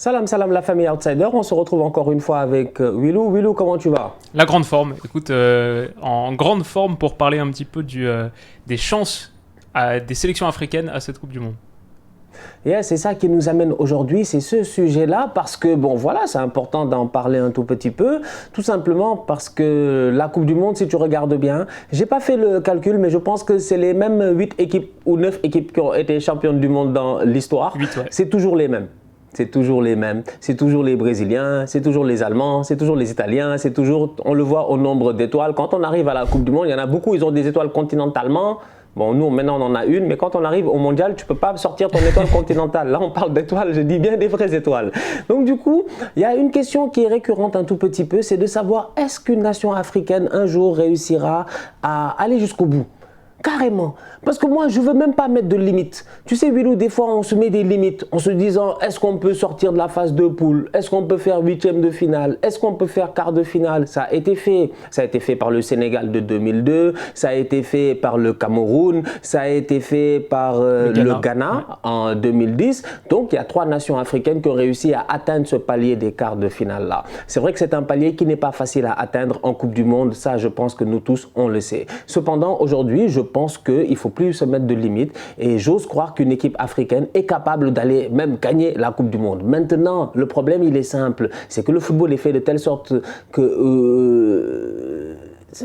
Salam, salam la famille Outsider, on se retrouve encore une fois avec Willou. Willou, comment tu vas? La grande forme, écoute, en grande forme pour parler un petit peu des chances des sélections africaines à cette Coupe du Monde. Yeah, c'est ça qui nous amène aujourd'hui, c'est ce sujet-là, parce que, bon, voilà, c'est important d'en parler un tout petit peu, tout simplement parce que la Coupe du Monde, si tu regardes bien, j'ai pas fait le calcul, mais je pense que c'est les mêmes 8 équipes ou 9 équipes qui ont été championnes du monde dans l'histoire. 8, ouais. C'est toujours les mêmes. C'est toujours les mêmes, c'est toujours les Brésiliens, c'est toujours les Allemands, c'est toujours les Italiens, c'est toujours, on le voit au nombre d'étoiles. Quand on arrive à la Coupe du Monde, il y en a beaucoup, ils ont des étoiles continentalement. Bon, nous, maintenant, on en a une, mais quand on arrive au mondial, tu ne peux pas sortir ton étoile continentale. Là, on parle d'étoiles, je dis bien des vraies étoiles. Donc, du coup, il y a une question qui est récurrente un tout petit peu, c'est de savoir est-ce qu'une nation africaine, un jour, réussira à aller jusqu'au bout? Carrément. Parce que moi, je ne veux même pas mettre de limites. Tu sais, Willou, des fois, on se met des limites en se disant, est-ce qu'on peut sortir de la phase de poule? Est-ce qu'on peut faire huitième de finale? Est-ce qu'on peut faire quart de finale? Ça a été fait. Ça a été fait par le Sénégal de 2002. Ça a été fait par le Cameroun. Ça a été fait par le Ghana en 2010. Donc, il y a 3 nations africaines qui ont réussi à atteindre ce palier des quarts de finale-là. C'est vrai que c'est un palier qui n'est pas facile à atteindre en Coupe du Monde. Ça, je pense que nous tous, on le sait. Cependant, aujourd'hui, je pense qu'il ne faut plus se mettre de limites et j'ose croire qu'une équipe africaine est capable d'aller même gagner la Coupe du Monde. Maintenant, le problème, il est simple, c'est que le football est fait de telle sorte que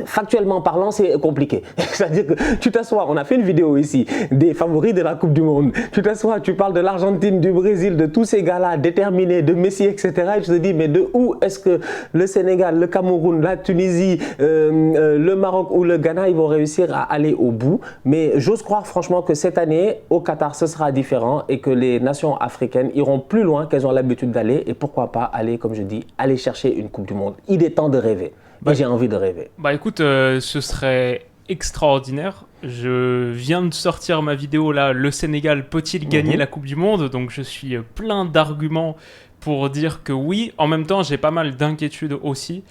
factuellement parlant, c'est compliqué. C'est-à-dire que tu t'assois, on a fait une vidéo ici des favoris de la Coupe du Monde. Tu t'assois, tu parles de l'Argentine, du Brésil, de tous ces gars-là déterminés, de Messi, etc. Et tu te dis, mais de où est-ce que le Sénégal, le Cameroun, la Tunisie, le Maroc ou le Ghana, ils vont réussir à aller au bout? Mais j'ose croire franchement que cette année, au Qatar, ce sera différent et que les nations africaines iront plus loin qu'elles ont l'habitude d'aller et pourquoi pas aller, comme je dis, aller chercher une Coupe du Monde. Il est temps de rêver. J'ai envie de rêver. Bah écoute, ce serait extraordinaire. Je viens de sortir ma vidéo là, le Sénégal peut-il gagner la Coupe du Monde? Donc je suis plein d'arguments pour dire que oui. En même temps, j'ai pas mal d'inquiétudes aussi.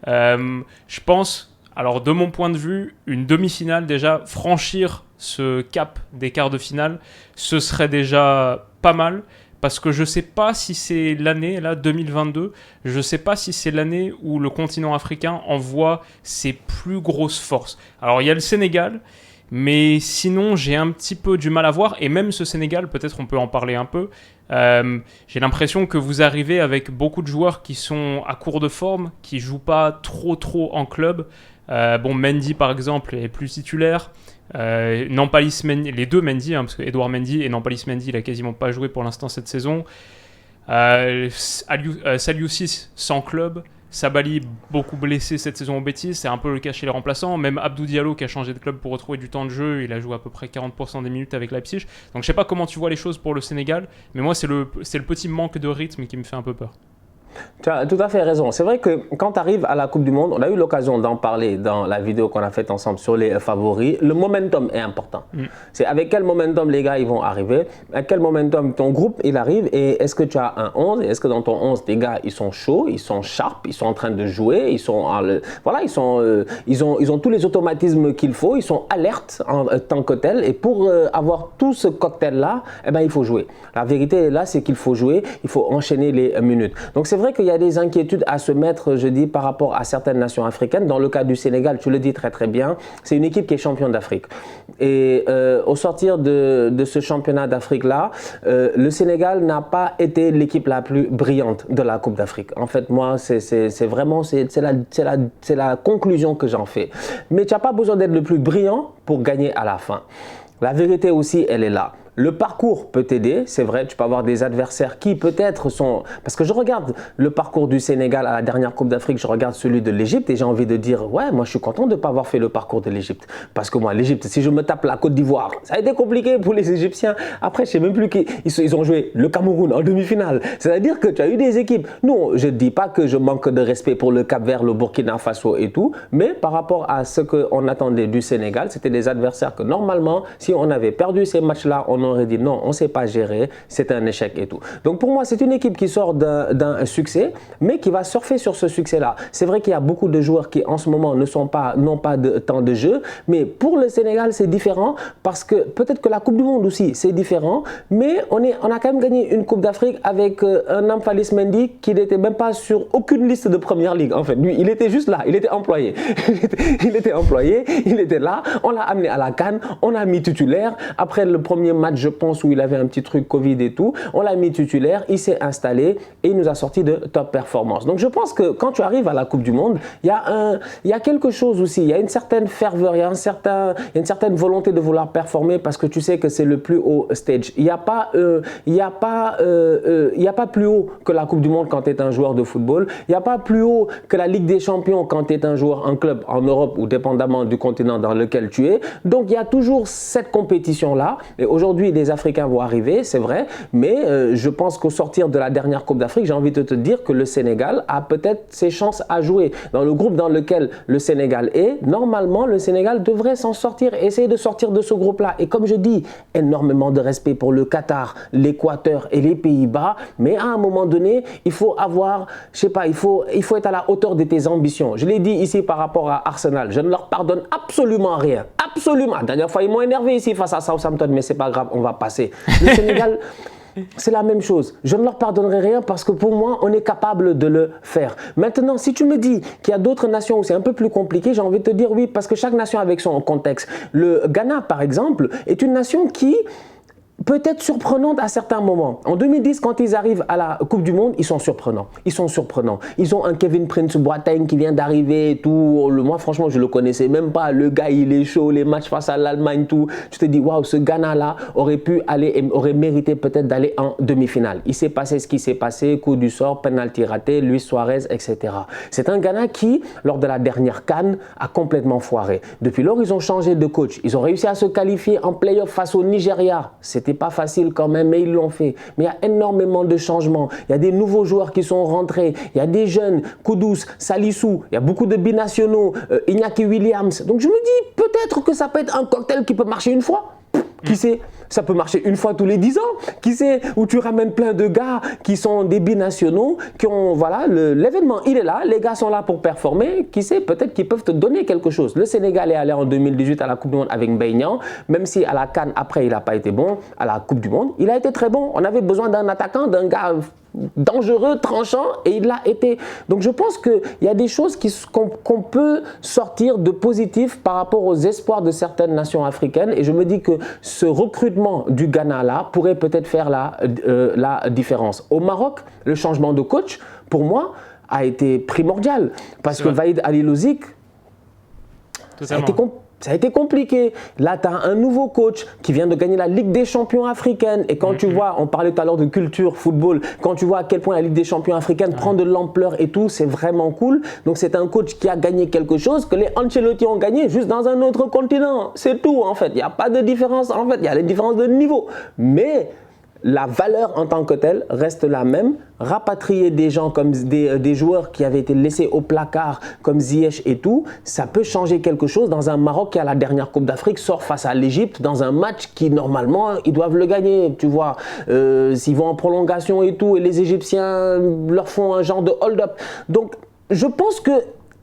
Je pense, alors de mon point de vue, une demi-finale déjà, franchir ce cap des quarts de finale, ce serait déjà pas mal. Parce que je ne sais pas si c'est l'année, là, 2022, je ne sais pas si c'est l'année où le continent africain envoie ses plus grosses forces. Alors, il y a le Sénégal, mais sinon, j'ai un petit peu du mal à voir. Et même ce Sénégal, peut-être on peut en parler un peu, j'ai l'impression que vous arrivez avec beaucoup de joueurs qui sont à court de forme, qui ne jouent pas trop en club. Bon, Mendy, par exemple, est plus titulaire. Nampalys Mendy, les deux Mendy, hein, parce que Edouard Mendy et Nampalys Mendy, il a quasiment pas joué pour l'instant cette saison. Saliou sans club. Sabali, beaucoup blessé cette saison au Betis, c'est un peu le cas chez les remplaçants. Même Abdou Diallo qui a changé de club pour retrouver du temps de jeu, il a joué à peu près 40% des minutes avec Leipzig. Donc je sais pas comment tu vois les choses pour le Sénégal, mais moi c'est le petit manque de rythme qui me fait un peu peur. Tu as tout à fait raison. C'est vrai que quand tu arrives à la Coupe du Monde, on a eu l'occasion d'en parler dans la vidéo qu'on a faite ensemble sur les favoris. Le momentum est important. C'est avec quel momentum les gars ils vont arriver, à quel momentum ton groupe il arrive et est-ce que tu as un 11 et est-ce que dans ton 11 les gars ils sont chauds, ils sont sharp, ils sont en train de jouer, ils sont voilà, ils ont tous les automatismes qu'il faut, ils sont alertes en tant que tel et pour avoir tout ce cocktail là, eh ben il faut jouer. La vérité là c'est qu'il faut jouer, il faut enchaîner les minutes. Donc c'est vrai qu'il y a des inquiétudes à se mettre, je dis, par rapport à certaines nations africaines. Dans le cas du Sénégal, tu le dis très bien, c'est une équipe qui est championne d'Afrique. Et au sortir de ce championnat d'Afrique-là, le Sénégal n'a pas été l'équipe la plus brillante de la Coupe d'Afrique. En fait, moi, c'est vraiment la conclusion que j'en fais. Mais tu n'as pas besoin d'être le plus brillant pour gagner à la fin. La vérité aussi, elle est là. Le parcours peut t'aider, c'est vrai, tu peux avoir des adversaires qui peut-être sont... Parce que je regarde le parcours du Sénégal à la dernière Coupe d'Afrique, je regarde celui de l'Égypte et j'ai envie de dire, ouais, moi je suis content de ne pas avoir fait le parcours de l'Égypte. Parce que moi, l'Égypte, si je me tape la Côte d'Ivoire, ça a été compliqué pour les Égyptiens. Après, je ne sais même plus qu'ils ont joué le Cameroun en demi-finale. C'est-à-dire que tu as eu des équipes. Non, je ne dis pas que je manque de respect pour le Cap-Vert, le Burkina Faso et tout, mais par rapport à ce qu'on attendait du Sénégal, c'était des adversaires que normalement, si on avait perdu ces matchs-là, on aurait dit non, on ne sait pas gérer, c'est un échec et tout. Donc pour moi, c'est une équipe qui sort d'un succès, mais qui va surfer sur ce succès-là. C'est vrai qu'il y a beaucoup de joueurs qui en ce moment n'ont pas de temps de jeu, mais pour le Sénégal, c'est différent parce que peut-être que la Coupe du Monde aussi, c'est différent, mais on a quand même gagné une Coupe d'Afrique avec un Namphalis Mendy qui n'était même pas sur aucune liste de première ligue. En fait, lui, il était juste là, il était employé. Il était là, on l'a amené à la CAN, on l'a mis titulaire. Après le premier match, je pense, où il avait un petit truc Covid et tout, on l'a mis titulaire, il s'est installé et il nous a sorti de top performance. Donc je pense que quand tu arrives à la Coupe du Monde, il y a quelque chose aussi, il y a une certaine ferveur, il y a une certaine volonté de vouloir performer parce que tu sais que c'est le plus haut stage. Il n'y a pas plus haut que la Coupe du Monde quand tu es un joueur de football. Il n'y a pas plus haut que la Ligue des Champions quand tu es un joueur en club en Europe ou dépendamment du continent dans lequel tu es. Donc il y a toujours cette compétition-là. Et aujourd'hui, les Africains vont arriver, c'est vrai. Mais je pense qu'au sortir de la dernière Coupe d'Afrique, j'ai envie de te dire que le Sénégal a peut-être ses chances à jouer. Dans le groupe dans lequel le Sénégal est, normalement, le Sénégal devrait s'en sortir, essayer de sortir de ce groupe-là. Et comme je dis, énormément de respect pour le Qatar, l'Équateur et les Pays-Bas. Mais à un moment donné, il faut avoir, je sais pas, il faut être à la hauteur de tes ambitions. Je l'ai dit ici par rapport à Arsenal. Je ne leur pardonne absolument rien. Absolument. La dernière fois, ils m'ont énervé ici face à Southampton, mais c'est pas grave, on va passer. Le Sénégal... C'est la même chose. Je ne leur pardonnerai rien parce que pour moi, on est capable de le faire. Maintenant, si tu me dis qu'il y a d'autres nations où c'est un peu plus compliqué, j'ai envie de te dire oui, parce que chaque nation a avec son contexte. Le Ghana, par exemple, est une nation qui peut être surprenante à certains moments. En 2010, quand ils arrivent à la Coupe du Monde, ils sont surprenants. Ils ont un Kevin Prince Boateng qui vient d'arriver et tout. Moi, franchement, je le connaissais même pas. Le gars, il est chaud. Les matchs face à l'Allemagne, tout. Tu te dis, waouh, ce Ghana-là aurait mérité peut-être d'aller en demi-finale. Il s'est passé ce qui s'est passé. Coup du sort, penalty raté, Luis Suarez, etc. C'est un Ghana qui, lors de la dernière CAN, a complètement foiré. Depuis lors, ils ont changé de coach. Ils ont réussi à se qualifier en play-off face au Nigeria. C'était pas facile quand même, mais ils l'ont fait. Mais il y a énormément de changements. Il y a des nouveaux joueurs qui sont rentrés. Il y a des jeunes, Kudus, Salissou. Il y a beaucoup de binationaux, Iñaki Williams. Donc je me dis, peut-être que ça peut être un cocktail qui peut marcher une fois. Qui sait, ça peut marcher une fois tous les 10 ans. Qui sait, où tu ramènes plein de gars qui sont des binationaux, qui ont, voilà, l'événement, il est là, les gars sont là pour performer. Qui sait, peut-être qu'ils peuvent te donner quelque chose. Le Sénégal est allé en 2018 à la Coupe du Monde avec Mbaye Niang, même si à la CAN, après, il n'a pas été bon, à la Coupe du Monde, il a été très bon. On avait besoin d'un attaquant, d'un gars dangereux, tranchant, et il l'a été. Donc je pense qu'il y a des choses qu'on peut sortir de positif par rapport aux espoirs de certaines nations africaines, et je me dis que ce recrutement du Ghana là pourrait peut-être faire la différence. Au Maroc, le changement de coach, pour moi, a été primordial, parce que Waïd Halilovic, ça a été compliqué. Là, tu as un nouveau coach qui vient de gagner la Ligue des champions africaine. Et quand tu vois, on parlait tout à l'heure de culture, football, quand tu vois à quel point la Ligue des champions africaine prend de l'ampleur et tout, c'est vraiment cool. Donc, c'est un coach qui a gagné quelque chose que les Ancelotti ont gagné juste dans un autre continent. C'est tout, en fait. Il n'y a pas de différence. En fait, il y a des différences de niveau. Mais la valeur en tant que telle reste la même. Rapatrier des gens comme des joueurs qui avaient été laissés au placard comme Ziyech et tout, ça peut changer quelque chose dans un Maroc qui à la dernière Coupe d'Afrique sort face à l'Égypte dans un match qui normalement ils doivent le gagner, tu vois, s'ils vont en prolongation et tout et les Égyptiens leur font un genre de hold-up. Donc je pense que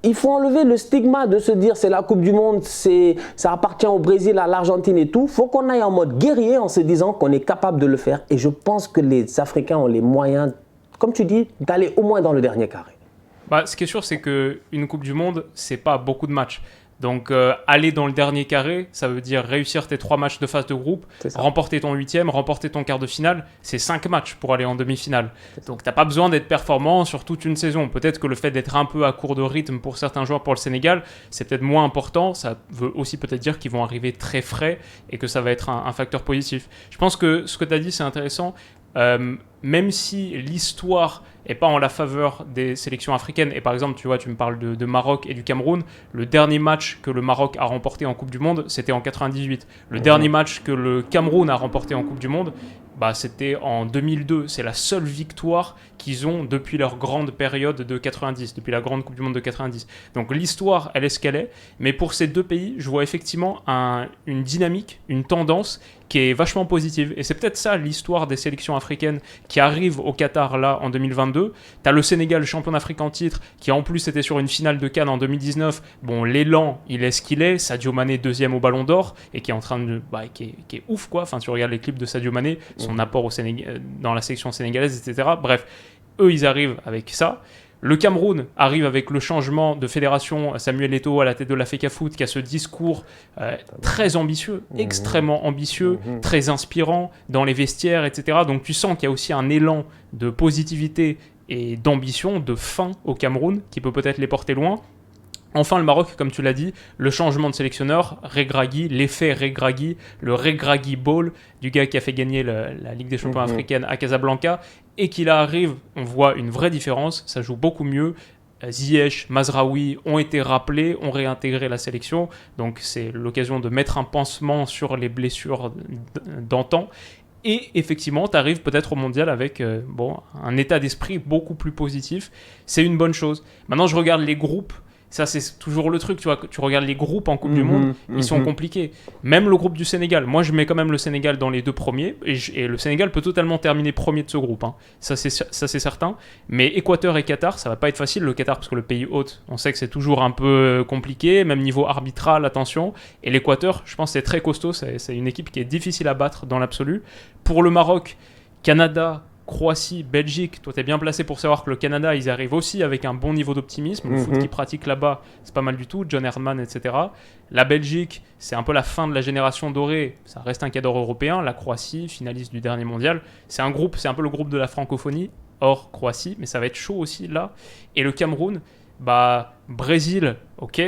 il faut enlever le stigma de se dire c'est la Coupe du Monde, ça appartient au Brésil, à l'Argentine et tout. Il faut qu'on aille en mode guerrier en se disant qu'on est capable de le faire. Et je pense que les Africains ont les moyens, comme tu dis, d'aller au moins dans le dernier carré. Ce qui est sûr, c'est qu'une Coupe du Monde, c'est pas beaucoup de matchs. Donc, aller dans le dernier carré, ça veut dire réussir tes 3 matchs de phase de groupe, remporter ton 8e, remporter ton quart de finale. C'est 5 matchs pour aller en demi-finale. Donc, tu n'as pas besoin d'être performant sur toute une saison. Peut-être que le fait d'être un peu à court de rythme pour certains joueurs pour le Sénégal, c'est peut-être moins important. Ça veut aussi peut-être dire qu'ils vont arriver très frais et que ça va être un facteur positif. Je pense que ce que tu as dit, c'est intéressant. Même si l'histoire n'est pas en la faveur des sélections africaines, et par exemple, tu vois, tu me parles de Maroc et du Cameroun, le dernier match que le Maroc a remporté en Coupe du Monde, c'était en 98. Le dernier match que le Cameroun a remporté en Coupe du Monde, bah, c'était en 2002. C'est la seule victoire qu'ils ont depuis leur grande période de 90, depuis la grande Coupe du Monde de 90. Donc l'histoire, elle est ce qu'elle est. Mais pour ces deux pays, je vois effectivement une dynamique, une tendance qui est vachement positive. Et c'est peut-être ça l'histoire des sélections africaines qui arrivent au Qatar là en 2022. Tu as le Sénégal, champion d'Afrique en titre, qui en plus était sur une finale de CAN en 2019. Bon, l'élan, il est ce qu'il est. Sadio Mané, deuxième au Ballon d'Or, et qui est en train de... qui est ouf, quoi. Enfin, tu regardes les clips de Sadio Mané, son apport dans la sélection sénégalaise, etc. Bref, eux, ils arrivent avec ça. Le Cameroun arrive avec le changement de fédération, Samuel Eto'o à la tête de la FECAFOOT, qui a ce discours très ambitieux, extrêmement ambitieux, très inspirant dans les vestiaires, etc. Donc tu sens qu'il y a aussi un élan de positivité et d'ambition, de fin au Cameroun, qui peut peut-être les porter loin. Enfin, le Maroc, comme tu l'as dit, le changement de sélectionneur, Regragui, l'effet Regragui, le Regragui Ball, du gars qui a fait gagner la Ligue des Champions africaine à Casablanca, et qu'il arrive, on voit une vraie différence, ça joue beaucoup mieux. Ziyech, Mazraoui ont été rappelés, ont réintégré la sélection, donc c'est l'occasion de mettre un pansement sur les blessures d'antan. Et effectivement, tu arrives peut-être au mondial avec un état d'esprit beaucoup plus positif. C'est une bonne chose. Maintenant, je regarde les groupes. Ça, c'est toujours le truc, tu vois. Tu regardes les groupes en Coupe du Monde, ils sont compliqués. Même le groupe du Sénégal. Moi, je mets quand même le Sénégal dans les deux premiers. Et le Sénégal peut totalement terminer premier de ce groupe. Hein. Ça, c'est certain. Mais Équateur et Qatar, ça va pas être facile. Le Qatar, parce que le pays hôte, on sait que c'est toujours un peu compliqué. Même niveau arbitral, attention. Et l'Équateur, je pense que c'est très costaud. C'est une équipe qui est difficile à battre dans l'absolu. Pour le Maroc, Canada... Croatie, Belgique, toi t'es bien placé pour savoir que le Canada, ils arrivent aussi avec un bon niveau d'optimisme. Le foot qu'ils pratiquent là-bas, c'est pas mal du tout. John Herdman, etc. La Belgique, c'est un peu la fin de la génération dorée. Ça reste un cadre européen. La Croatie, finaliste du dernier mondial. C'est un peu le groupe de la francophonie, hors Croatie, mais ça va être chaud aussi là. Et le Cameroun, Brésil, ok.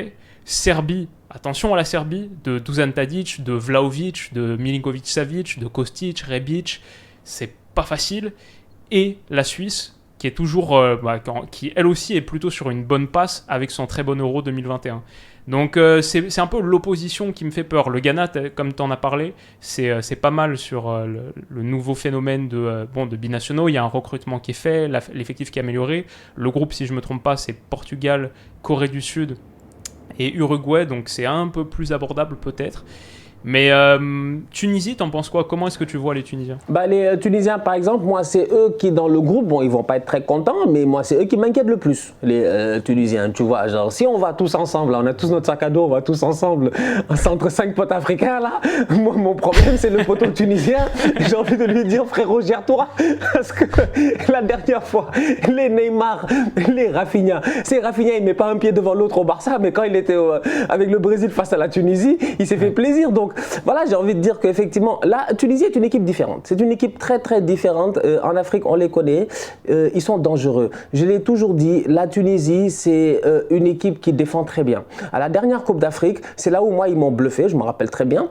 Serbie, attention à la Serbie, de Dusan Tadic, de Vlahovic, de Milinkovic-Savic, de Kostic, Rebic. C'est pas facile. Et la Suisse, qui est toujours, qui elle aussi est plutôt sur une bonne passe avec son très bon Euro 2021. Donc c'est un peu l'opposition qui me fait peur. Le Ghana, comme tu en as parlé, c'est pas mal sur le nouveau phénomène de binationaux. Il y a un recrutement qui est fait, l'effectif qui est amélioré. Le groupe, si je me trompe pas, c'est Portugal, Corée du Sud et Uruguay, donc c'est un peu plus abordable peut-être. Mais Tunisie, t'en penses quoi? Comment est-ce que tu vois les Tunisiens? Les Tunisiens, par exemple, moi, c'est eux qui, dans le groupe, ils vont pas être très contents, mais moi, c'est eux qui m'inquiètent le plus, les Tunisiens. Tu vois, genre, si on va tous ensemble, là, on a tous notre sac à dos, on va tous ensemble, entre 5 potes africains, là, moi, mon problème, c'est le poteau tunisien. J'ai envie de lui dire, frérot, gère-toi. Parce que la dernière fois, les Neymar, les Rafinha, il met pas un pied devant l'autre au Barça, mais quand il était avec le Brésil face à la Tunisie, il s'est fait plaisir. Donc, voilà, j'ai envie de dire qu'effectivement, la Tunisie est une équipe différente. C'est une équipe très, très différente. En Afrique, on les connaît. Ils sont dangereux. Je l'ai toujours dit, la Tunisie, c'est une équipe qui défend très bien. À la dernière Coupe d'Afrique, c'est là où moi, ils m'ont bluffé. Je me rappelle très bien.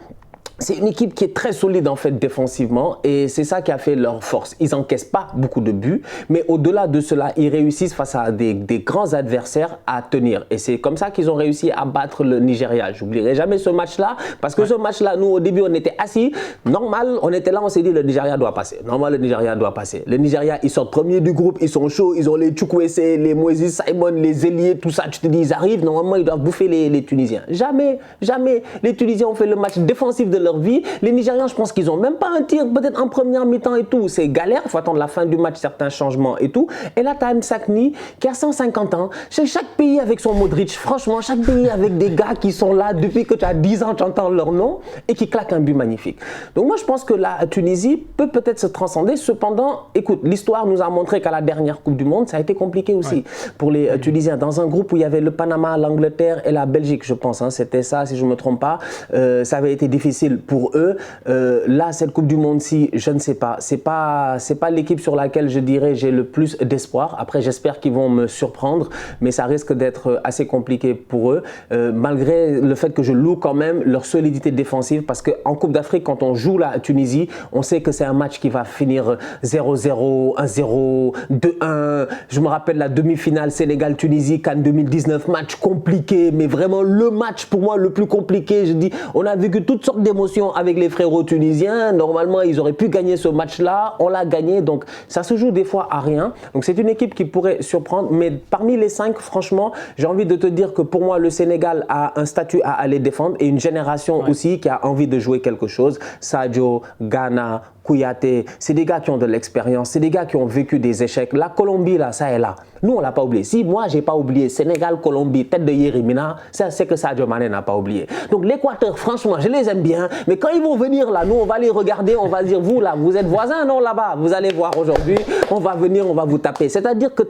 C'est une équipe qui est très solide en fait défensivement et c'est ça qui a fait leur force. Ils n'encaissent pas beaucoup de buts, mais au-delà de cela, ils réussissent face à des grands adversaires à tenir. Et c'est comme ça qu'ils ont réussi à battre le Nigeria. J'oublierai jamais ce match-là parce que ce match-là, nous au début, on était assis. Normal, on était là, on s'est dit le Nigeria doit passer. Normal, le Nigeria doit passer. Le Nigeria, ils sortent premiers du groupe, ils sont chauds, ils ont les Chukwueze, les Moses Simon, les Elie, tout ça. Tu te dis, ils arrivent, normalement, ils doivent bouffer les Tunisiens. Jamais, jamais. Les Tunisiens ont fait le match défensif de leur vie. Les Nigérians, je pense qu'ils n'ont même pas un tir, peut-être en première mi-temps et tout. C'est galère, il faut attendre la fin du match, certains changements et tout. Et là, tu as Msakni qui a 150 ans. Chaque pays avec son Modric, franchement, chaque pays avec des gars qui sont là depuis que tu as 10 ans, tu entends leur nom et qui claquent un but magnifique. Donc moi, je pense que la Tunisie peut peut-être se transcender. Cependant, écoute, l'histoire nous a montré qu'à la dernière Coupe du Monde, ça a été compliqué aussi pour les Tunisiens. Dans un groupe où il y avait le Panama, l'Angleterre et la Belgique, je pense. C'était ça, si je ne me trompe pas. Ça avait été difficile pour eux. Là, cette Coupe du Monde-ci, je ne sais pas. C'est pas l'équipe sur laquelle je dirais j'ai le plus d'espoir. Après, j'espère qu'ils vont me surprendre, mais ça risque d'être assez compliqué pour eux, malgré le fait que je loue quand même leur solidité défensive, parce qu'en Coupe d'Afrique, quand on joue la Tunisie, on sait que c'est un match qui va finir 0-0, 1-0, 2-1. Je me rappelle la demi-finale Sénégal-Tunisie, CAN 2019, match compliqué, mais vraiment le match pour moi le plus compliqué. Je dis, on a vécu toutes sortes d'émotions émotion avec les frérots tunisiens. Normalement, ils auraient pu gagner ce match-là. On l'a gagné. Donc, ça se joue des fois à rien. Donc, c'est une équipe qui pourrait surprendre. Mais parmi les 5, franchement, j'ai envie de te dire que pour moi, le Sénégal a un statut à aller défendre et une génération aussi qui a envie de jouer quelque chose. Sadio, Ghana, Kouyaté, c'est des gars qui ont de l'expérience, c'est des gars qui ont vécu des échecs. La Colombie, là, ça est là. Nous, on ne l'a pas oublié. Si moi, je n'ai pas oublié Sénégal, Colombie, tête de Yérimina, c'est que Sadio Mané n'a pas oublié. Donc l'Équateur, franchement, je les aime bien. Mais quand ils vont venir là, nous, on va les regarder, on va dire, vous là, vous êtes voisins, non, là-bas. Vous allez voir aujourd'hui, on va venir, on va vous taper. C'est-à-dire que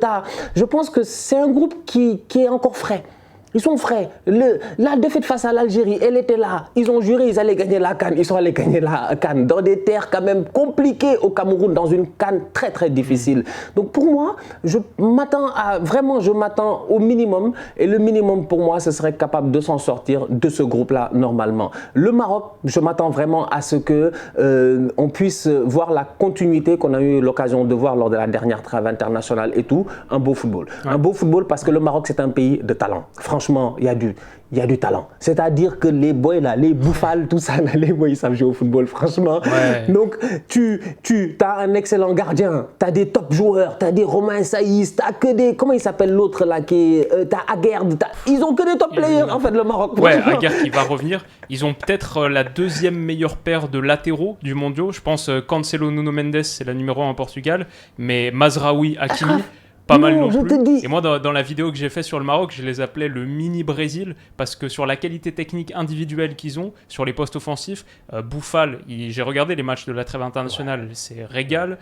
je pense que c'est un groupe qui est encore frais. Ils sont frais. La défaite face à l'Algérie, elle était là. Ils ont juré, ils allaient gagner la CAN. Ils sont allés gagner la CAN dans des terres quand même compliquées au Cameroun, dans une CAN très très difficile. Donc pour moi, je m'attends au minimum. Et le minimum pour moi, ce serait capable de s'en sortir de ce groupe-là normalement. Le Maroc, je m'attends vraiment à ce que on puisse voir la continuité qu'on a eu l'occasion de voir lors de la dernière trêve internationale et tout. Un beau football. Ouais. Un beau football parce que le Maroc, c'est un pays de talent. Franchement, il y a du talent. C'est-à-dire que les boys là, les bouffales, tout ça, les boys ils savent jouer au football, franchement. Ouais. Donc, tu as un excellent gardien, tu as des top joueurs, tu as des Romain Saïs, tu as que des... Comment il s'appelle l'autre là qui est... tu as Aguerd, ils ont que des top players en fait, le Maroc. Ouais, Aguerd qui va revenir. Ils ont peut-être la deuxième meilleure paire de latéraux du mondial. Je pense Cancelo Nuno Mendes, c'est la numéro 1 en Portugal. Mais Mazraoui, Hakimi... Pas mal non plus. Et moi, dans la vidéo que j'ai fait sur le Maroc, je les appelais le mini-Brésil parce que sur la qualité technique individuelle qu'ils ont, sur les postes offensifs, Boufal, j'ai regardé les matchs de la trêve internationale, c'est régal.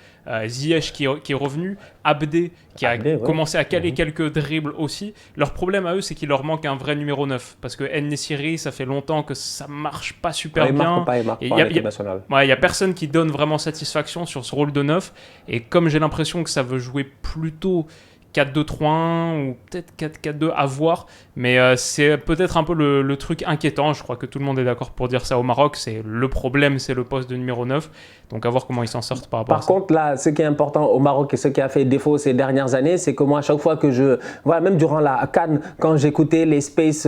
Ziyech qui est revenu, Abdé qui a commencé à caler quelques dribbles aussi. Leur problème à eux, c'est qu'il leur manque un vrai numéro 9 parce que En-Nesyri, ça fait longtemps que ça marche pas super bien. Il y a personne qui donne vraiment satisfaction sur ce rôle de 9 et comme j'ai l'impression que ça veut jouer plutôt 4-2-3-1 ou peut-être 4-4-2 à voir, mais c'est peut-être un peu le truc inquiétant. Je crois que tout le monde est d'accord pour dire ça au Maroc. Le problème, c'est le poste de numéro 9. Donc à voir comment ils s'en sortent par rapport à ça. Par contre, là, ce qui est important au Maroc et ce qui a fait défaut ces dernières années, c'est que moi, à chaque fois que même durant la CAN, quand j'écoutais les spaces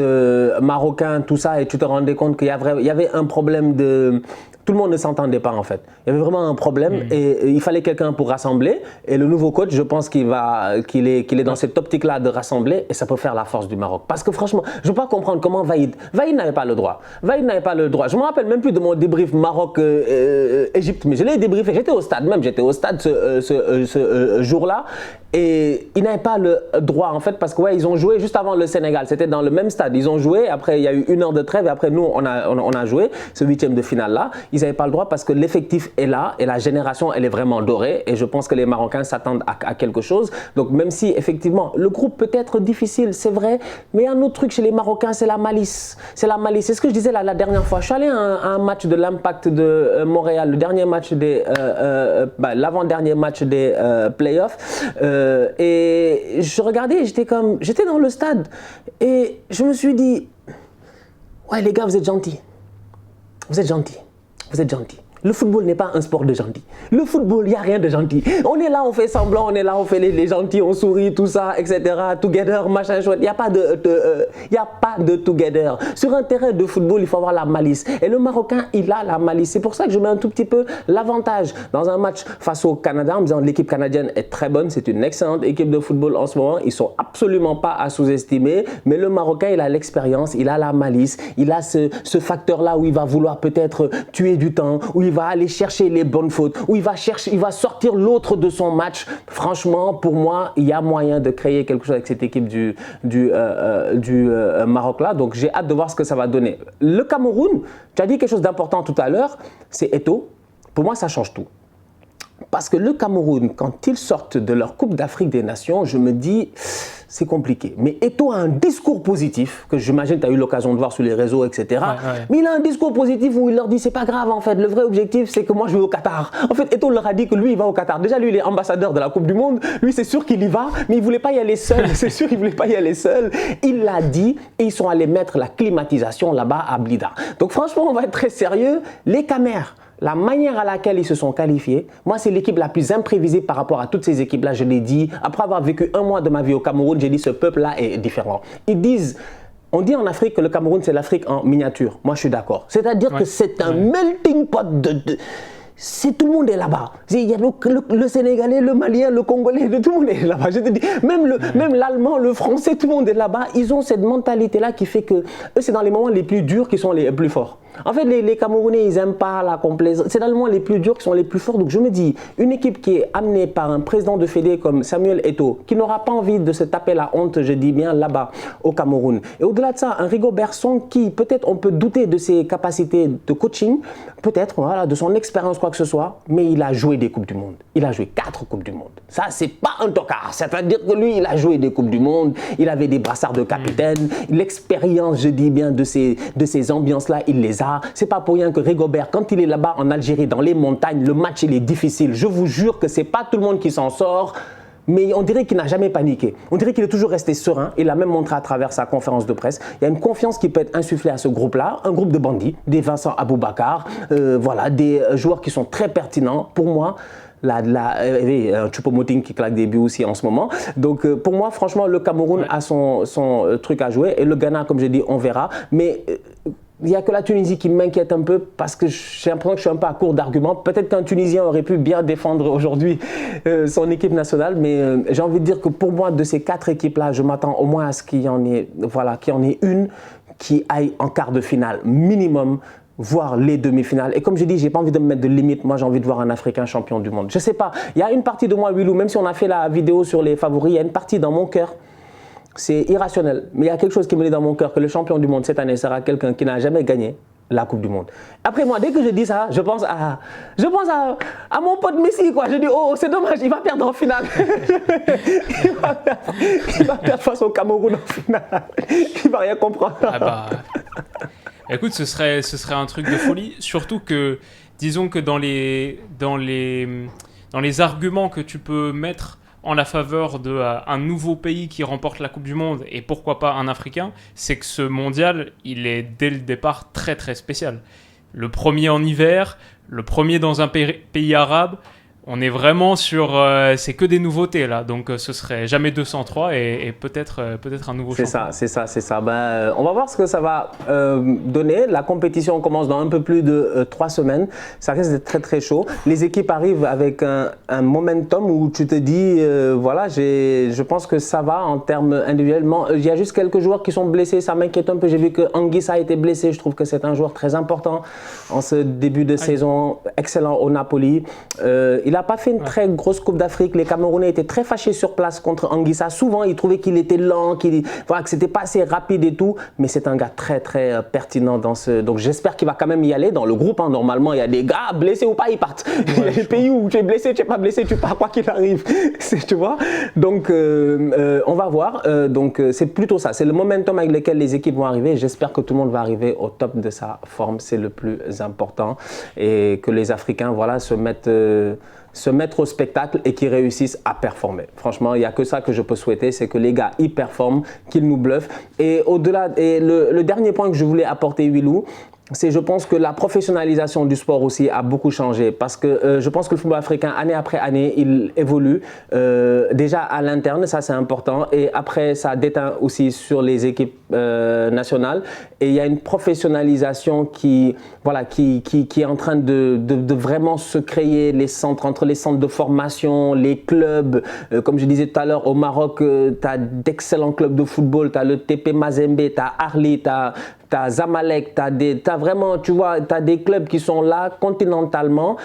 marocains, tout ça, et tu te rendais compte qu'il y avait un problème de... Tout le monde ne s'entendait pas en fait. Il y avait vraiment un problème et il fallait quelqu'un pour rassembler. Et le nouveau coach, je pense qu'il est dans cette optique-là de rassembler et ça peut faire la force du Maroc. Parce que franchement, je ne peux pas comprendre comment Vaïd n'avait pas le droit. Vaïd n'avait pas le droit. Je ne me rappelle même plus de mon débrief Maroc-Égypte, mais je l'ai débriefé. J'étais au stade ce jour-là. Et ils n'avaient pas le droit en fait parce qu'ils ont joué juste avant le Sénégal. C'était dans le même stade. Ils ont joué, après il y a eu 1 heure de trêve et après nous on a joué ce 8e de finale là. Ils n'avaient pas le droit parce que l'effectif est là et la génération elle est vraiment dorée et je pense que les Marocains s'attendent à quelque chose. Donc même si effectivement le groupe peut être difficile, c'est vrai, mais un autre truc chez les Marocains c'est la malice. C'est la malice. C'est ce que je disais la dernière fois. Je suis allé à un match de l'Impact de Montréal, le dernier match l'avant-dernier match des playoffs. Et je regardais, j'étais dans le stade et je me suis dit, ouais les gars, vous êtes gentils. Le football n'est pas un sport de gentils. Le football, il n'y a rien de gentil. On est là, on fait semblant, on est là, on fait les gentils, on sourit, tout ça, etc. Together, machin, chouette. Il n'y a pas de together. Sur un terrain de football, il faut avoir la malice. Et le Marocain, il a la malice. C'est pour ça que je mets un tout petit peu l'avantage dans un match face au Canada en me disant l'équipe canadienne est très bonne. C'est une excellente équipe de football en ce moment. Ils ne sont absolument pas à sous-estimer. Mais le Marocain, il a l'expérience, il a la malice. Il a ce facteur-là où il va vouloir peut-être tuer du temps, où il va aller chercher les bonnes fautes, où il va sortir l'autre de son match. Franchement, pour moi, il y a moyen de créer quelque chose avec cette équipe du Maroc là. Donc, j'ai hâte de voir ce que ça va donner. Le Cameroun, tu as dit quelque chose d'important tout à l'heure, c'est Eto'o. Pour moi, ça change tout. Parce que le Cameroun, quand ils sortent de leur Coupe d'Afrique des Nations, je me dis, c'est compliqué. Mais Eto'o a un discours positif, que j'imagine que tu as eu l'occasion de voir sur les réseaux, etc. Ouais. Mais il a un discours positif où il leur dit, c'est pas grave en fait, le vrai objectif c'est que moi je vais au Qatar. En fait, Eto'o leur a dit que lui il va au Qatar. Déjà lui il est ambassadeur de la Coupe du Monde, lui c'est sûr qu'il y va, mais il voulait pas y aller seul, c'est sûr il voulait pas y aller seul. Il l'a dit et ils sont allés mettre la climatisation là-bas à Blida. Donc franchement, on va être très sérieux. Les Camers, la manière à laquelle ils se sont qualifiés, moi c'est l'équipe la plus imprévisible par rapport à toutes ces équipes-là, je l'ai dit. Après avoir vécu 1 mois de ma vie au Cameroun, j'ai dit ce peuple-là est différent. Ils disent On dit en Afrique que le Cameroun, c'est l'Afrique en miniature. Moi, je suis d'accord. C'est-à-dire que c'est un melting pot tout le monde est là-bas. Il y a le Sénégalais, le Malien, le Congolais, tout le monde est là-bas. Je te dis, même l'Allemand, le Français, tout le monde est là-bas. Ils ont cette mentalité-là qui fait que eux, c'est dans les moments les plus durs qu'ils sont les plus forts. En fait, les Camerounais, ils n'aiment pas la complaisance. C'est dans les moments les plus durs qui sont les plus forts. Donc, je me dis, une équipe qui est amenée par un président de fédé comme Samuel Eto'o, qui n'aura pas envie de se taper la honte, je dis bien, là-bas, au Cameroun. Et au-delà de ça, un Rigobert Song qui, peut-être, on peut douter de ses capacités de coaching, peut-être, voilà, de son expérience, quoi que ce soit, mais il a joué des Coupes du Monde. Il a joué 4 Coupes du Monde. Ça, c'est pas un tocard. C'est-à-dire que lui, il a joué des Coupes du Monde, il avait des brassards de capitaine, l'expérience, je dis bien, de ces ambiances-là, il les a. C'est pas pour rien que Rigobert, quand il est là-bas en Algérie, dans les montagnes, le match, il est difficile. Je vous jure que c'est pas tout le monde qui s'en sort. Mais on dirait qu'il n'a jamais paniqué. On dirait qu'il est toujours resté serein. Il l'a même montré à travers sa conférence de presse. Il y a une confiance qui peut être insufflée à ce groupe-là. Un groupe de bandits, des Vincent Aboubakar, voilà, des joueurs qui sont très pertinents. Pour moi, Choupo-Moting qui claque des buts aussi en ce moment. Donc pour moi, franchement, le Cameroun a son truc à jouer. Et le Ghana, comme je dis, on verra. Mais il n'y a que la Tunisie qui m'inquiète un peu parce que j'ai l'impression que je suis un peu à court d'arguments. Peut-être qu'un Tunisien aurait pu bien défendre aujourd'hui son équipe nationale, mais j'ai envie de dire que pour moi, de ces 4 équipes-là, je m'attends au moins à ce qu'il y en ait, voilà, qu'il y en ait une qui aille en quart de finale minimum, voire les demi-finales. Et comme je dis, j'ai pas envie de me mettre de limite. Moi, j'ai envie de voir un Africain champion du monde. Je sais pas, il y a une partie de moi, Willou, même si on a fait la vidéo sur les favoris, il y a une partie dans mon cœur. C'est irrationnel, mais il y a quelque chose qui me dit dans mon cœur que le champion du monde cette année sera quelqu'un qui n'a jamais gagné la Coupe du Monde. Après moi, dès que je dis ça, je pense à mon pote Messi, quoi. Je dis, oh, c'est dommage, il va perdre en finale. il va perdre face au Cameroun en finale. Il va rien comprendre. Ah bah, écoute, ce serait un truc de folie, surtout que, disons que dans les arguments que tu peux mettre en la faveur d'un nouveau pays qui remporte la Coupe du Monde, et pourquoi pas un Africain, c'est que ce mondial, il est dès le départ très très spécial. Le premier en hiver, le premier dans un pays arabe, on est vraiment sur... c'est que des nouveautés là, donc ce serait jamais 203 et peut-être un nouveau champion. C'est ça. Ben, on va voir ce que ça va donner. La compétition commence dans un peu plus de 3 semaines. Ça risque d'être très très chaud. Les équipes arrivent avec un momentum où tu te dis, voilà, je pense que ça va en termes individuellement. Il y a juste quelques joueurs qui sont blessés, ça m'inquiète un peu. J'ai vu que Anguissa a été blessé. Je trouve que c'est un joueur très important en ce début de saison. Excellent au Napoli. Il n'a pas fait une très grosse Coupe d'Afrique. Les Camerounais étaient très fâchés sur place contre Anguissa. Souvent, ils trouvaient qu'il était lent, voilà, que c'était pas assez rapide et tout. Mais c'est un gars très, très pertinent dans ce... Donc, j'espère qu'il va quand même y aller. Dans le groupe, hein, normalement, il y a des gars, blessés ou pas, ils partent. Il y a des pays où tu es blessé, tu n'es pas blessé, tu pars, quoi qu'il arrive. Tu vois. Donc, on va voir. Donc, c'est plutôt ça. C'est le momentum avec lequel les équipes vont arriver. J'espère que tout le monde va arriver au top de sa forme. C'est le plus important. Et que les Africains, voilà, se mettre au spectacle et qu'ils réussissent à performer. Franchement, il n'y a que ça que je peux souhaiter, c'est que les gars y performent, qu'ils nous bluffent. Et au-delà, et le dernier point que je voulais apporter, Willou, c'est, je pense que la professionnalisation du sport aussi a beaucoup changé parce que je pense que le football africain, année après année, il évolue. Déjà à l'interne, ça c'est important, et après ça déteint aussi sur les équipes nationales. Et il y a une professionnalisation qui est en train de vraiment se créer, les centres, entre les centres de formation, les clubs. Comme je disais tout à l'heure, au Maroc, tu as d'excellents clubs de football, tu as le TP Mazembe, tu as Arli, tu as Zamalek, t'as vraiment, tu vois, t'as des clubs qui sont là continentalement,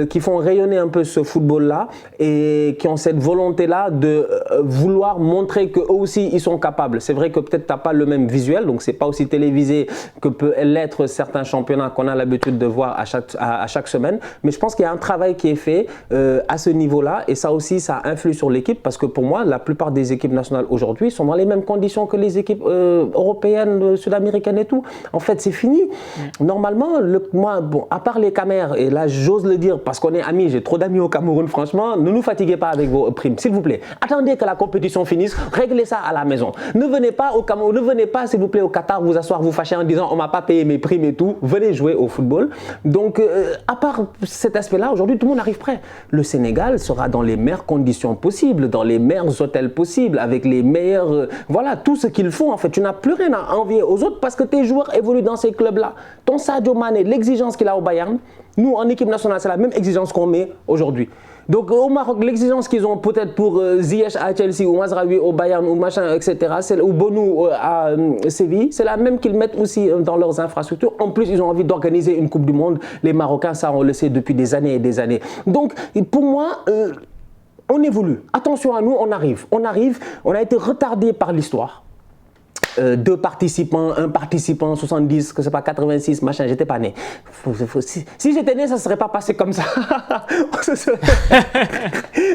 qui font rayonner un peu ce football-là et qui ont cette volonté-là de vouloir montrer qu'eux aussi, ils sont capables. C'est vrai que peut-être t'as pas le même visuel, donc c'est pas aussi télévisé que peut l'être certains championnats qu'on a l'habitude de voir à chaque semaine, mais je pense qu'il y a un travail qui est fait à ce niveau-là, et ça aussi, ça influe sur l'équipe, parce que pour moi, la plupart des équipes nationales aujourd'hui sont dans les mêmes conditions que les équipes européennes, sud-américaines et tout. tout. En fait, c'est fini. Normalement, moi, bon, à part les caméras, et là, j'ose le dire parce qu'on est amis, j'ai trop d'amis au Cameroun, franchement, ne nous fatiguez pas avec vos primes, s'il vous plaît. Attendez que la compétition finisse, réglez ça à la maison. Ne venez pas au Cameroun, ne venez pas, s'il vous plaît, au Qatar, vous asseoir, vous fâcher en disant on m'a pas payé mes primes et tout. Venez jouer au football. Donc, à part cet aspect-là, aujourd'hui, tout le monde arrive prêt. Le Sénégal sera dans les meilleures conditions possibles, dans les meilleurs hôtels possibles, avec les meilleurs, voilà, tout ce qu'ils font. En fait, tu n'as plus rien à envier aux autres parce que tes joueurs évoluent dans ces clubs-là. Ton Sadio Mané, l'exigence qu'il a au Bayern, nous, en équipe nationale, c'est la même exigence qu'on met aujourd'hui. Donc au Maroc, l'exigence qu'ils ont peut-être pour Ziyech à Chelsea ou Mazraoui au Bayern ou machin, etc., ou Bonou à Séville, c'est la même qu'ils mettent aussi dans leurs infrastructures. En plus, ils ont envie d'organiser une Coupe du Monde. Les Marocains, ça, on le sait depuis des années et des années. Donc pour moi, on évolue. Attention à nous, on arrive. On a été retardé par l'histoire. 2 participants, 1 participant, 70, que c'est pas 86, machin, j'étais pas né. Si j'étais né, ça ne serait pas passé comme ça.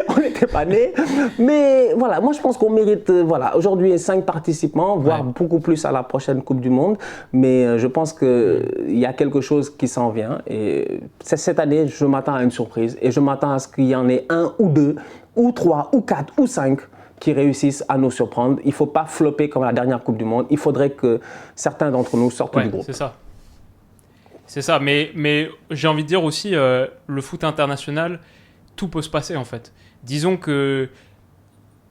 On n'était pas né. Mais voilà, moi je pense qu'on mérite, voilà, aujourd'hui 5 participants, voire beaucoup plus à la prochaine Coupe du Monde. Mais je pense qu'il y a quelque chose qui s'en vient. Et cette année, je m'attends à une surprise. Et je m'attends à ce qu'il y en ait 1 ou 2, ou 3, ou 4, ou 5 qui réussissent à nous surprendre. Il ne faut pas flopper comme la dernière Coupe du Monde. Il faudrait que certains d'entre nous sortent du groupe. C'est ça. Mais j'ai envie de dire aussi, le foot international, tout peut se passer en fait. Disons que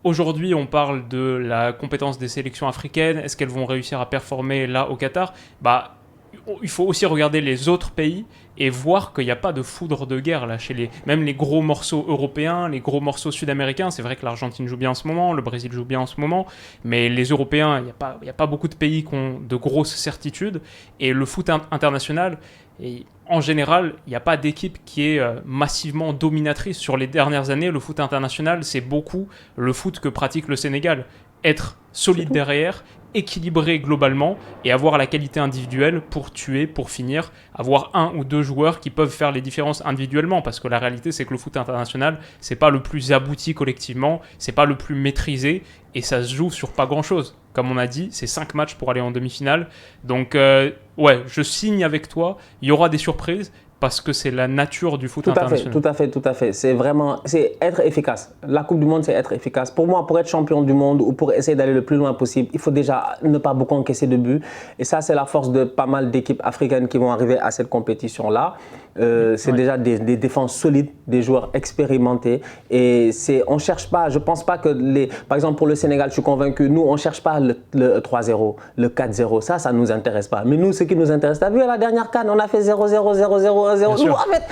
aujourd'hui, on parle de la compétence des sélections africaines. Est-ce qu'elles vont réussir à performer là au Qatar ? Il faut aussi regarder les autres pays et voir qu'il n'y a pas de foudre de guerre là, même les gros morceaux européens, les gros morceaux sud-américains. C'est vrai que l'Argentine joue bien en ce moment, le Brésil joue bien en ce moment, mais les Européens, il n'y a pas beaucoup de pays qui ont de grosses certitudes. Et le foot international, en général, il n'y a pas d'équipe qui est massivement dominatrice. Sur les dernières années, le foot international, c'est beaucoup le foot que pratique le Sénégal. Être solide derrière, équilibré globalement et avoir la qualité individuelle pour tuer, pour finir, avoir 1 ou 2 joueurs qui peuvent faire les différences individuellement, parce que la réalité c'est que le foot international c'est pas le plus abouti collectivement, c'est pas le plus maîtrisé et ça se joue sur pas grand chose. Comme on a dit, c'est 5 matchs pour aller en demi-finale. Donc je signe avec toi, il y aura des surprises, parce que c'est la nature du foot international. Tout à fait. C'est être efficace. La Coupe du Monde, c'est être efficace. Pour moi, pour être champion du monde ou pour essayer d'aller le plus loin possible, il faut déjà ne pas beaucoup encaisser de buts. Et ça, c'est la force de pas mal d'équipes africaines qui vont arriver à cette compétition-là. C'est déjà des défenses solides, des joueurs expérimentés. Et on ne cherche pas, je ne pense pas que par exemple pour le Sénégal, je suis convaincu, nous, on ne cherche pas le 3-0, le 4-0. Ça ne nous intéresse pas. Mais nous, ce qui nous intéresse, tu as vu à la dernière CAN, on a fait 0-0, 0-0. Nous, en fait,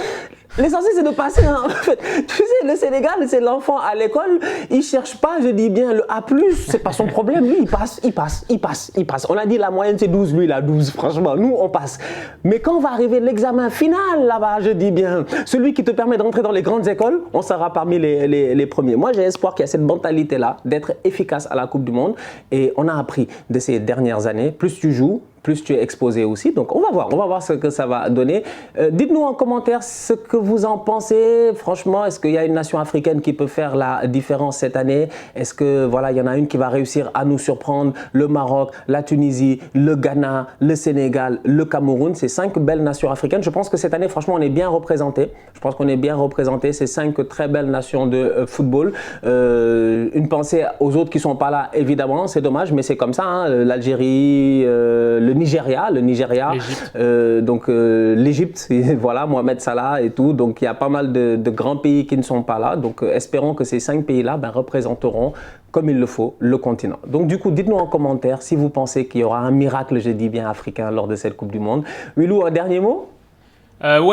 l'essentiel, c'est de passer. En fait, tu sais, le Sénégal, c'est l'enfant à l'école. Il ne cherche pas, je dis bien, le A+, ce n'est pas son problème. Lui, il passe. On a dit la moyenne, c'est 12. Lui, il a 12. Franchement, nous, on passe. Mais quand va arriver l'examen final, là-bas, je dis bien, celui qui te permet d'entrer dans les grandes écoles, on sera parmi les premiers. Moi, j'ai espoir qu'il y a cette mentalité-là d'être efficace à la Coupe du Monde. Et on a appris de ces dernières années, plus tu joues, plus tu es exposé aussi. Donc, on va voir ce que ça va donner. Dites-nous en commentaire ce que vous en pensez. Franchement, est-ce qu'il y a une nation africaine qui peut faire la différence cette année? Est-ce que voilà, il y en a une qui va réussir à nous surprendre? Le Maroc, la Tunisie, le Ghana, le Sénégal, le Cameroun, ces 5 belles nations africaines. Je pense que cette année, franchement, on est bien représentés. Je pense qu'on est bien représentés, ces 5 très belles nations de football. Une pensée aux autres qui ne sont pas là, évidemment, c'est dommage, mais c'est comme ça. Hein. L'Algérie, le Nigeria, donc l'Égypte, voilà, Mohamed Salah et tout. Donc il y a pas mal de grands pays qui ne sont pas là. Donc espérons que ces 5 pays-là représenteront comme il le faut le continent. Donc du coup, dites-nous en commentaire si vous pensez qu'il y aura un miracle, je dis bien africain, lors de cette Coupe du Monde. Willou, un dernier mot?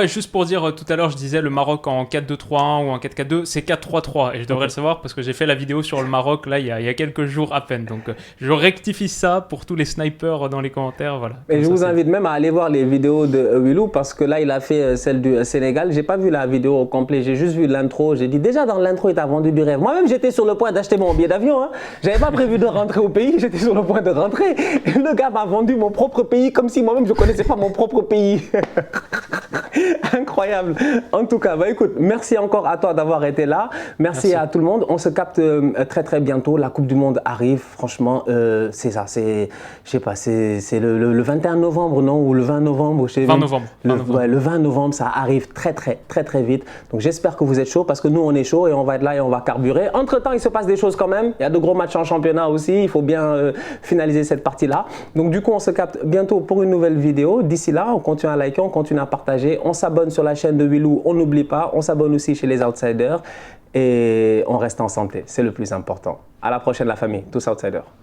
Juste pour dire, tout à l'heure je disais le Maroc en 4-2-3-1 ou en 4-4-2, c'est 4-3-3 et je devrais le savoir parce que j'ai fait la vidéo sur le Maroc là il y a quelques jours à peine, donc je rectifie ça pour tous les snipers dans les commentaires, voilà. Et je vous invite même à aller voir les vidéos de Willou parce que là il a fait celle du Sénégal, j'ai pas vu la vidéo au complet, j'ai juste vu l'intro, j'ai dit déjà dans l'intro il t'a vendu du rêve. Moi-même j'étais sur le point d'acheter mon billet d'avion, hein. J'avais pas prévu de rentrer au pays, j'étais sur le point de rentrer et le gars m'a vendu mon propre pays comme si moi-même je connaissais pas mon propre pays. Incroyable. En tout cas, bah, écoute, merci encore à toi d'avoir été là. Merci à tout le monde. On se capte très très bientôt. La Coupe du Monde arrive. Franchement, c'est ça. Je sais pas, c'est le 21 novembre, non? Ou le 20 novembre? 20 novembre. Ouais, le 20 novembre, ça arrive très très vite. Donc j'espère que vous êtes chaud parce que nous, on est chaud et on va être là et on va carburer. Entre-temps, il se passe des choses quand même. Il y a de gros matchs en championnat aussi. Il faut bien finaliser cette partie-là. Donc du coup, on se capte bientôt pour une nouvelle vidéo. D'ici là, on continue à liker, on continue à partager. On s'abonne sur la chaîne de Wilou, on n'oublie pas. On s'abonne aussi chez les Outsiders et on reste en santé. C'est le plus important. À la prochaine, la famille. Tous Outsiders.